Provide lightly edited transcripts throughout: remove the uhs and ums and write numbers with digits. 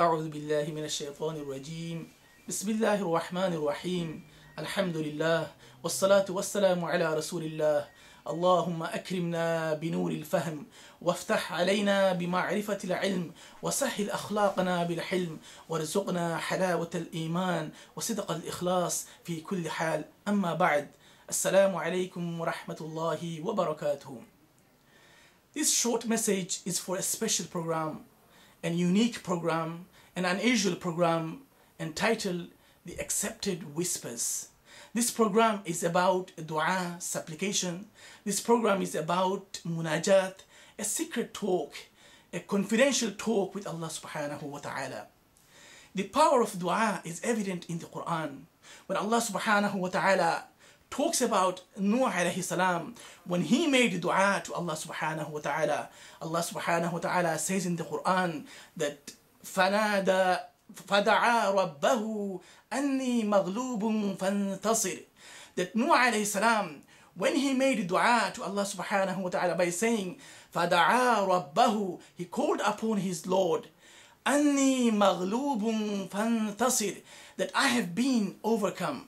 أعوذ بالله من الشيطان الرجيم بسم الله الرحمن الرحيم الحمد لله والصلاة والسلام على رسول الله اللهم أكرمنا بنور الفهم وافتح علينا بمعرفة العلم وسهل أخلاقنا بالحلم وارزقنا حلاوة الإيمان وصدق الإخلاص في كل حال أما بعد السلام عليكم ورحمة الله وبركاته. This short message is for a special program, an unique program, an unusual program entitled The Accepted Whispers. This program is about dua, supplication. This program is about munajat, a secret talk, a confidential talk with Allah subhanahu wa ta'ala. The power of dua is evident in the Quran. When Allah subhanahu wa ta'ala talks about Nuh alayhi salam, when he made dua to Allah subhanahu wa ta'ala, Allah subhanahu wa ta'ala says in the Quran that فَنَادَى فَدَعَى رَبَّهُ أَنِّي مَغْلُوبٌ فَانْتَصِرْ. That Nuh alayhi salam, when he made dua to Allah subhanahu wa ta'ala by saying فَدَعَى رَبَّهُ, he called upon his Lord, أَنِّي مَغْلُوبٌ فَانْتَصِرْ, that I have been overcome.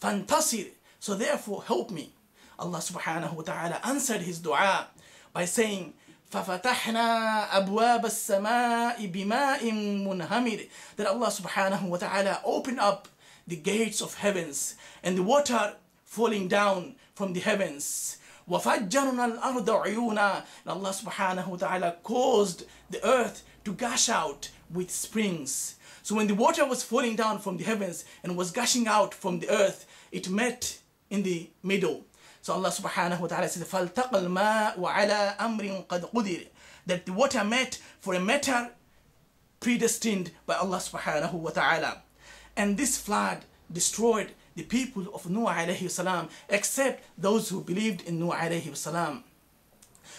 فَانْتَصِرْ, so therefore help me. Allah subhanahu wa ta'ala answered his dua by saying فَفَتَحْنَا أَبْوَابَ السَّمَاءِ بِمَاءٍ مُنْهَمِرٍ, that Allah subhanahu wa ta'ala opened up the gates of heavens and the water falling down from the heavens. وَفَجَّرْنَا الْأَرْضَ عُيُونًا, and Allah subhanahu wa ta'ala caused the earth to gush out with springs. So when the water was falling down from the heavens and was gushing out from the earth, it met in the middle. So Allah subhanahu wa ta'ala says, فَالْتَقَى الْمَاءُ عَلَىٰ أَمْرٍ قَدْ قُدِرٍ, that the water met for a matter predestined by Allah subhanahu wa ta'ala. And this flood destroyed the people of Nuh alayhi salam, except those who believed in Nuh alayhi salam.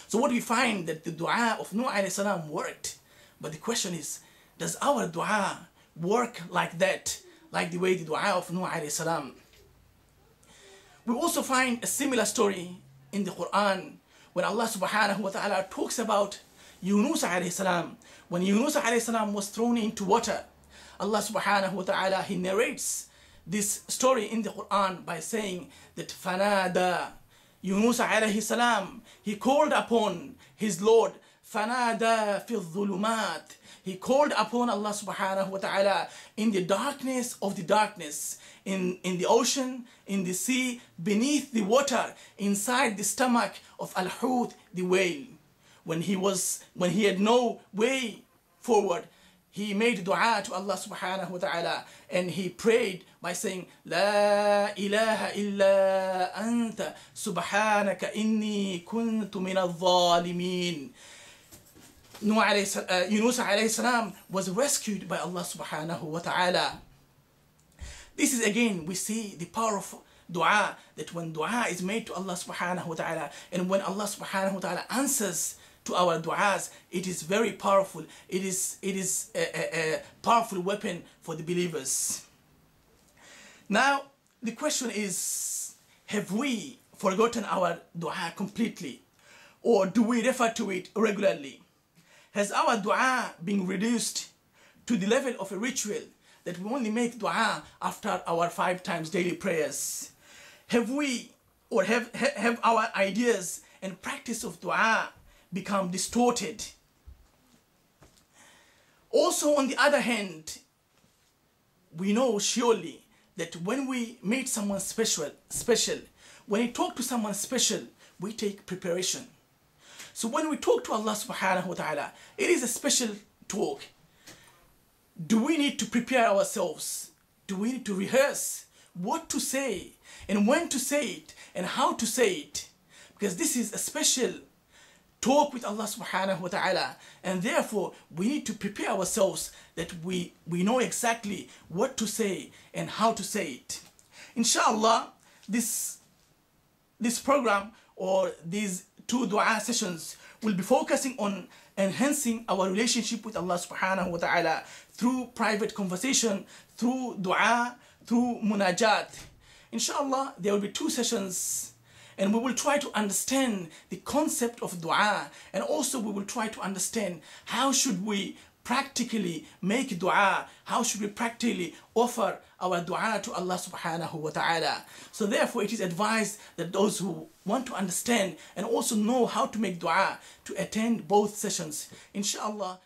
So what we find that the dua of Nuh alayhi salam worked. But the question is, does our dua work like that, like the way the dua of Nuh alayhi salam? We also find a similar story in the Quran when Allah subhanahu wa ta'ala talks about Yunus alayhi salam. When Yunus alayhi salam was thrown into water, Allah subhanahu wa ta'ala, he narrates this story in the Quran by saying that فَنَادَى Yunus alayhi salam, he called upon his Lord, فَنَادَى فِي الظُّلُمَاتِ, he called upon Allah subhanahu wa ta'ala in the darkness of the darkness, in the ocean, in the sea, beneath the water, inside the stomach of Al-Hut, the whale. When he had no way forward, he made dua to Allah subhanahu wa ta'ala, and he prayed by saying, لا إله إلا أنت سبحانك إني كنت من الظالمين. Yunus alayhi salam was rescued by Allah subhanahu wa ta'ala. This is again, we see the power of dua, that when dua is made to Allah subhanahu wa ta'ala, and when Allah subhanahu wa ta'ala answers to our duas, it is very powerful. It is a powerful weapon for the believers. Now, the question is, have we forgotten our dua completely? Or do we refer to it regularly? Has our dua been reduced to the level of a ritual that we only make dua after our 5 times daily prayers? Have we, or have our ideas and practice of dua become distorted? Also, on the other hand, we know surely that when we meet someone special, when we talk to someone special, we take preparation. So when we talk to Allah subhanahu wa ta'ala, it is a special talk. Do we need to prepare ourselves? Do we need to rehearse what to say and when to say it and how to say it? Because this is a special talk with Allah subhanahu wa ta'ala, and therefore we need to prepare ourselves that we know exactly what to say and how to say it. Inshallah, this program or these 2 dua sessions will be focusing on enhancing our relationship with Allah subhanahu wa ta'ala through private conversation, through dua, through munajat. Inshallah, there will be 2 sessions, and we will try to understand the concept of dua, and also we will try to understand how should we practically make dua? How should we practically offer our dua to Allah subhanahu wa ta'ala? So therefore it is advised that those who want to understand and also know how to make dua to attend both sessions, inshallah.